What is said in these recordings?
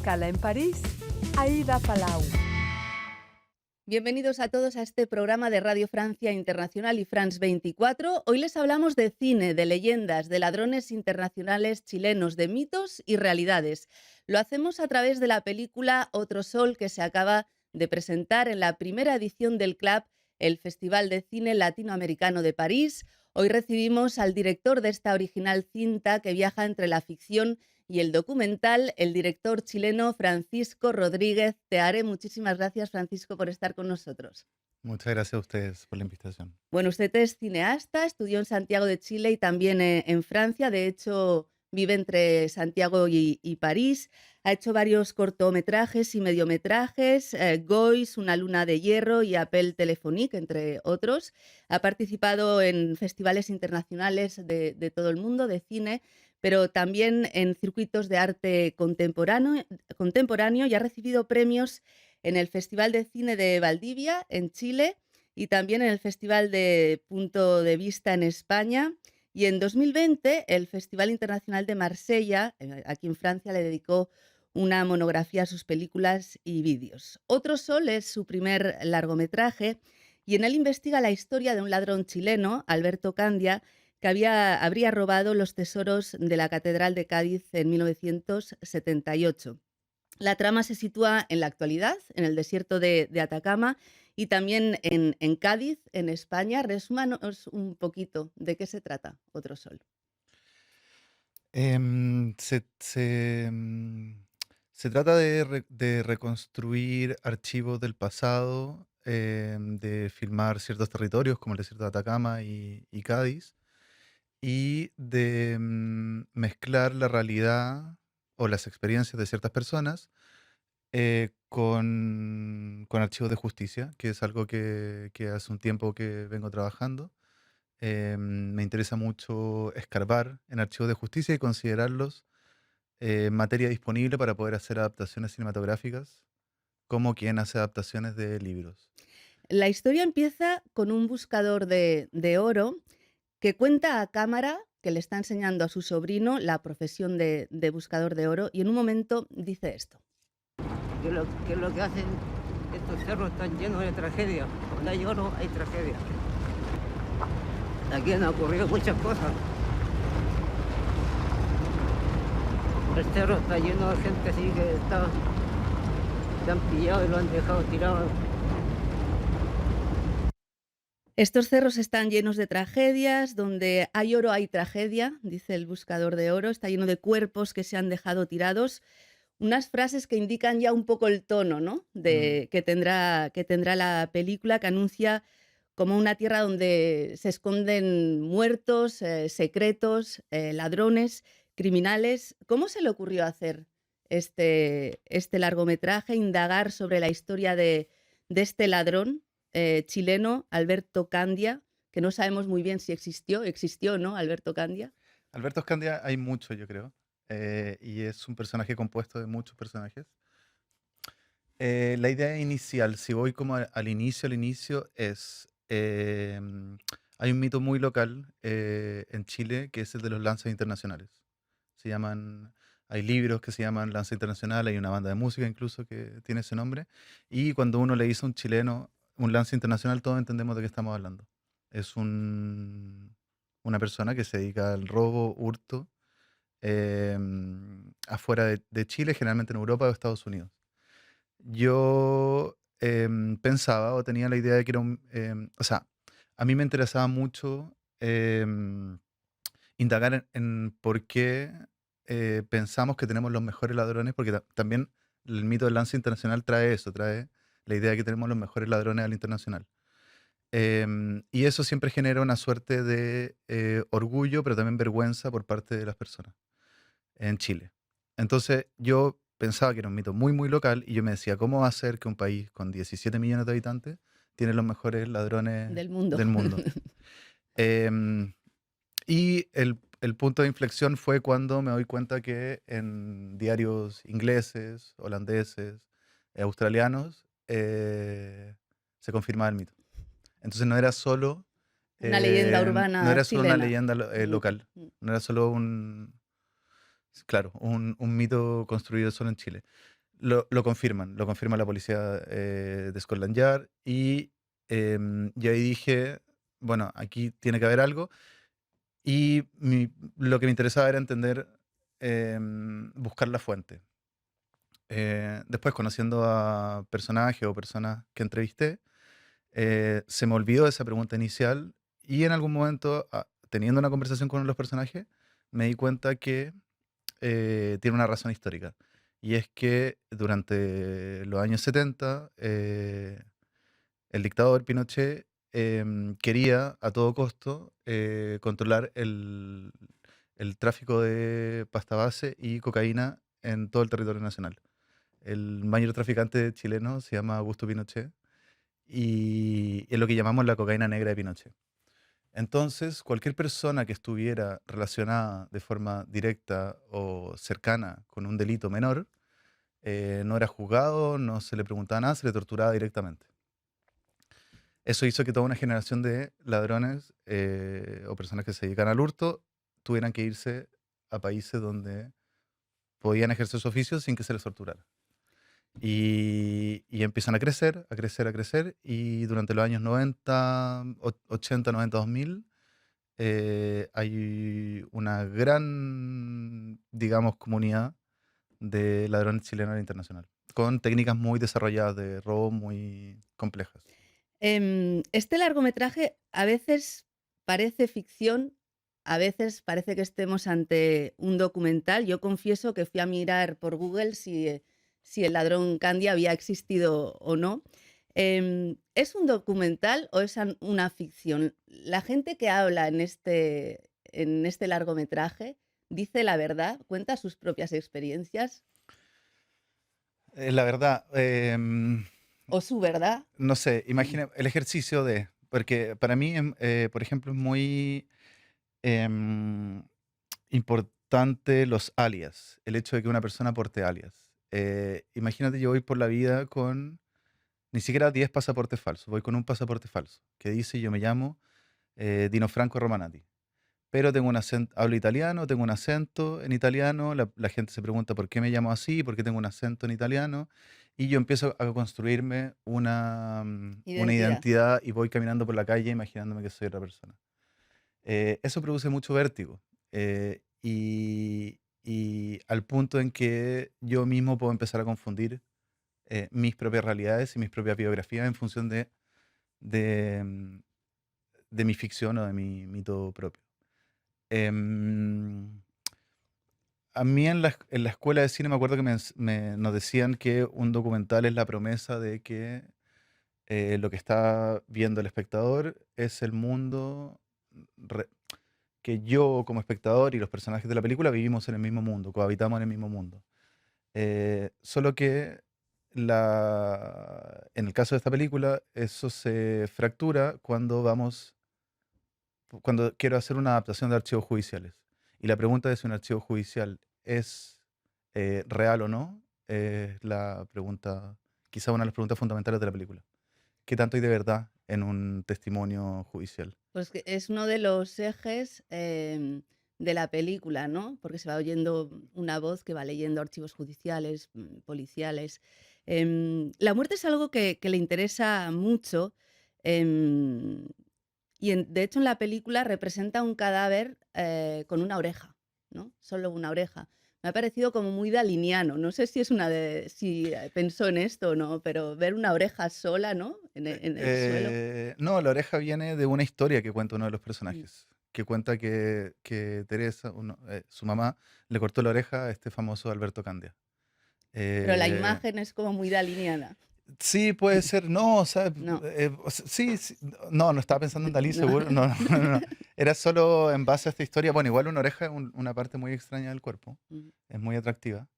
escala en París, Aida Palau. Bienvenidos a todos a este programa de Radio Francia Internacional y France 24. Hoy les hablamos de cine, de leyendas, de ladrones internacionales chilenos, de mitos y realidades. Lo hacemos a través de la película Otro Sol, que se acaba de presentar en la primera edición del CLAP, el Festival de Cine Latinoamericano de París. Hoy recibimos al director de esta original cinta que viaja entre la ficción y el documental, el director chileno Francisco Rodríguez Teare. Muchísimas gracias, Francisco, por estar con nosotros. Muchas gracias a ustedes por la invitación. Bueno, usted es cineasta, estudió en Santiago de Chile y también en Francia. De hecho, vive entre Santiago y París. Ha hecho varios cortometrajes y mediometrajes, Gois, Una luna de hierro y Appel Téléphonique, entre otros. Ha participado en festivales internacionales de todo el mundo de cine, pero también en circuitos de arte contemporáneo y ha recibido premios en el Festival de Cine de Valdivia, en Chile, y también en el Festival de Punto de Vista en España. Y en 2020, el Festival Internacional de Marsella, aquí en Francia, le dedicó una monografía a sus películas y vídeos. Otro Sol es su primer largometraje y en él investiga la historia de un ladrón chileno, Alberto Candia, que habría robado los tesoros de la Catedral de Cádiz en 1978. La trama se sitúa en la actualidad, en el desierto de Atacama y también en Cádiz, en España. Resúmanos un poquito de qué se trata Otro Sol. Em, se, se, mm, Se trata de reconstruir archivos del pasado, de filmar ciertos territorios como el desierto de Atacama y Cádiz, y de mezclar la realidad o las experiencias de ciertas personas con archivos de justicia, que es algo que hace un tiempo que vengo trabajando. Me interesa mucho escarbar en archivos de justicia y considerarlos materia disponible para poder hacer adaptaciones cinematográficas, como quien hace adaptaciones de libros. La historia empieza con un buscador de oro que cuenta a cámara que le está enseñando a su sobrino la profesión de buscador de oro y en un momento dice esto. Que lo que hacen estos cerros están llenos de tragedia. Donde hay oro hay tragedia. Aquí han ocurrido muchas cosas. El cerro está lleno de gente así que se han pillado y lo han dejado tirado. Estos cerros están llenos de tragedias, donde hay oro hay tragedia, dice el buscador de oro, está lleno de cuerpos que se han dejado tirados. Unas frases que indican ya un poco el tono, ¿no?, que tendrá la película, que anuncia como una tierra donde se esconden muertos, secretos, ladrones, criminales. ¿Cómo se le ocurrió hacer este largometraje, indagar sobre la historia de este ladrón chileno, Alberto Candia, que no sabemos muy bien si existió, ¿no?, Alberto Candia? Alberto Escandia hay mucho, yo creo, y es un personaje compuesto de muchos personajes. La idea inicial, si voy como al inicio, es, hay un mito muy local en Chile que es el de los lanzas internacionales. Hay libros que se llaman Lanza Internacional, hay una banda de música incluso que tiene ese nombre, y cuando uno le dice a un chileno un lanza internacional, todos entendemos de qué estamos hablando. Es una persona que se dedica al robo, hurto, afuera de Chile, generalmente en Europa o Estados Unidos. Yo pensaba o tenía la idea de que era o sea, a mí me interesaba mucho indagar en por qué pensamos que tenemos los mejores ladrones, porque también el mito del lance internacional trae eso, trae la idea de que tenemos los mejores ladrones al internacional. Y eso siempre genera una suerte de orgullo, pero también vergüenza por parte de las personas en Chile. Entonces yo pensaba que era un mito muy, muy local y yo me decía, ¿cómo va a ser que un país con 17 millones de habitantes tiene los mejores ladrones Del mundo. del mundo? Em, y el punto de inflexión fue cuando me doy cuenta que en diarios ingleses, holandeses, australianos, se confirmaba el mito. Entonces Una leyenda no urbana era solo una chilena. leyenda Mm, local, mm. no era solo Claro, un mito construido solo en Chile. Lo confirma la policía de Scotland Yard y ahí dije, bueno, aquí tiene que haber algo y lo que me interesaba era entender, buscar la fuente. Después, conociendo a personajes o personas que entrevisté, se me olvidó esa pregunta inicial y en algún momento, teniendo una conversación con uno de los personajes, me di cuenta que tiene una razón histórica. Y es que durante los años 70, el dictador Pinochet quería a todo costo controlar el tráfico de pasta base y cocaína en todo el territorio nacional. El mayor traficante chileno se llama Augusto Pinochet y es lo que llamamos la cocaína negra de Pinochet. Entonces, cualquier persona que estuviera relacionada de forma directa o cercana con un delito menor, no era juzgado, no se le preguntaba nada, se le torturaba directamente. Eso hizo que toda una generación de ladrones o personas que se dedican al hurto tuvieran que irse a países donde podían ejercer su oficio sin que se les torturara. Y empiezan a crecer, a crecer, a crecer, y durante los años 90, 80, 90, 2000, hay una gran, digamos, comunidad de ladrones chilenos a nivel internacional, con técnicas muy desarrolladas de robo muy complejas. Este largometraje a veces parece ficción, a veces parece que estemos ante un documental. Yo confieso que fui a mirar por Google si el ladrón Candy había existido o no. ¿Es un documental o es una ficción? La gente que habla en este largometraje dice la verdad, cuenta sus propias experiencias La verdad, o su verdad. no sé, imagina el ejercicio de, porque para mí, por ejemplo, es muy em, importante los alias, el hecho de que una persona porte alias. Imagínate, yo voy por la vida con ni siquiera 10 pasaportes falsos, voy con un pasaporte falso que dice yo me llamo Dino Franco Romanati. Pero tengo un acento, hablo italiano, tengo un acento en italiano, la gente se pregunta por qué me llamo así, por qué tengo un acento en italiano, y yo empiezo a construirme una Identidad. identidad y voy caminando por la calle imaginándome que soy otra persona. Eso produce mucho vértigo y al punto en que yo mismo puedo empezar a confundir mis propias realidades y mis propias biografías en función de, mm, de mi ficción o de mi mito propio. Em, a mí en la escuela de cine me acuerdo que nos decían que un documental es la promesa de que lo que está viendo el espectador es el mundo re- que yo como espectador y los personajes de la película vivimos en el mismo mundo, cohabitamos en el mismo mundo. Solo que en el caso de esta película, eso se fractura cuando quiero hacer una adaptación de archivos judiciales. Y la pregunta de si un archivo judicial es real o no, es la pregunta, quizá una de las preguntas fundamentales de la película. ¿Qué tanto hay de verdad en un testimonio judicial? Pues que es uno de los ejes, de la película, ¿no? Porque se va oyendo una voz que va leyendo archivos judiciales, policiales. La muerte es algo que le interesa mucho, em, y de hecho en la película representa un cadáver con una oreja, ¿no? Solo una oreja. Me ha parecido como muy daliniano. No sé si pensó en esto o no, pero ver una oreja sola, ¿no? En el suelo. No, la oreja viene de una historia que cuenta uno de los Mm. personajes, que cuenta que Teresa, su mamá, le cortó la oreja a este famoso Alberto Candia. Pero la Eh, imagen es como muy daliniana. sí, puede ser, no, o sea, No, sí, sí, no, no estaba pensando en Dalí, no. seguro, no, no, no, no. Era solo en base a esta historia. Bueno, igual una oreja es una parte muy extraña del cuerpo, Mm. es muy atractiva.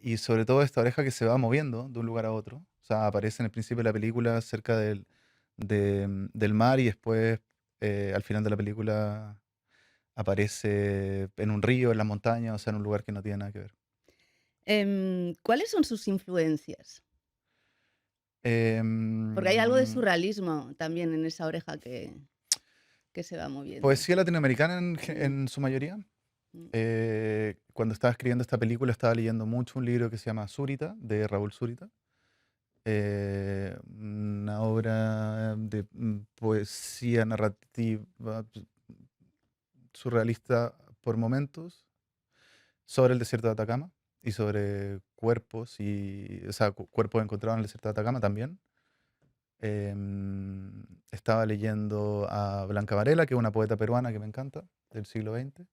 Y sobre todo esta oreja que se va moviendo de un lugar a otro. O sea, aparece en el principio de la película cerca del mar y después al final de la película aparece en un río, en las montañas, o sea, en un lugar que no tiene nada que ver. ¿Cuáles son sus influencias? Porque hay algo de Em, surrealismo también en esa oreja que se va moviendo. Poesía latinoamericana Mm, en su mayoría. Cuando estaba escribiendo esta película estaba leyendo mucho un libro que se llama Zurita, de Raúl Zurita. Una obra de poesía narrativa surrealista por momentos sobre el desierto de Atacama y sobre cuerpos o sea, cuerpos encontrados en el desierto de Atacama también. Estaba leyendo a Blanca Varela, que es una poeta peruana que me encanta, del siglo XX.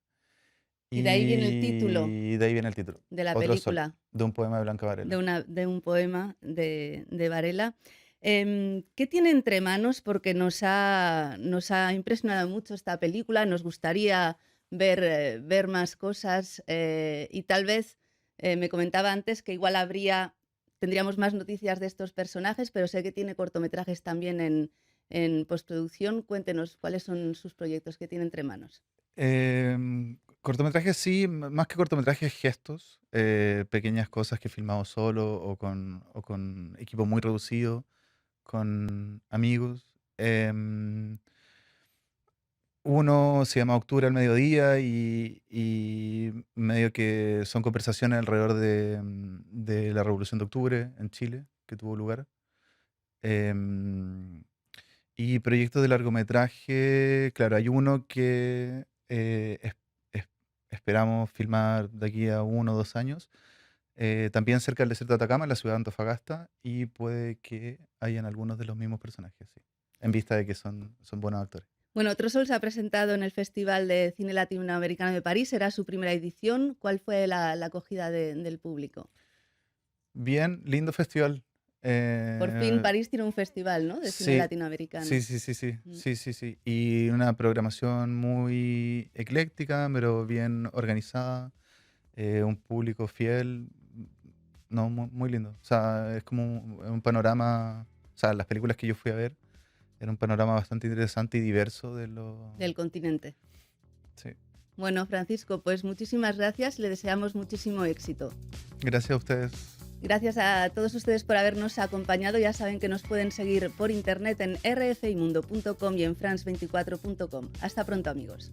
Y de ahí viene el título Y de ahí viene el título. de la Otro sol, película, de un poema de Blanca Varela. de un poema de Varela. ¿Qué tiene entre manos? Porque nos ha impresionado mucho esta película, nos gustaría ver más cosas y tal vez me comentaba antes que igual tendríamos más noticias de estos personajes, pero sé que tiene cortometrajes también en postproducción. Cuéntenos cuáles son sus proyectos que tiene entre manos. Cortometrajes sí, más que cortometrajes, gestos, pequeñas cosas que he filmado solo o con equipo muy reducido, con amigos. Uno se llama Octubre al Mediodía y medio que son conversaciones alrededor de la Revolución de Octubre en Chile, que tuvo lugar. Em, y proyectos de largometraje, claro, hay uno que es- esperamos filmar de aquí a 1 o 2 años, también cerca del desierto de Atacama, en la ciudad de Antofagasta, y puede que hayan algunos de los mismos personajes, sí, en vista de que son buenos actores. Bueno, Otro Sol se ha presentado en el Festival de Cine Latinoamericano de París, era su primera edición. ¿Cuál fue la acogida del público? Bien, lindo festival. Por fin París tiene un festival, ¿no?, de cine Sí, latinoamericano. sí, Mm. sí. Y una programación muy ecléctica, pero bien organizada, un público fiel, no, muy lindo. O sea, es como un panorama, o sea, las películas que yo fui a ver, era un panorama bastante interesante y diverso Del continente. Sí. Bueno, Francisco, pues muchísimas gracias, le deseamos muchísimo éxito. Gracias a ustedes. Gracias a todos ustedes por habernos acompañado. Ya saben que nos pueden seguir por internet en rfimundo.com y en france24.com. Hasta pronto, amigos.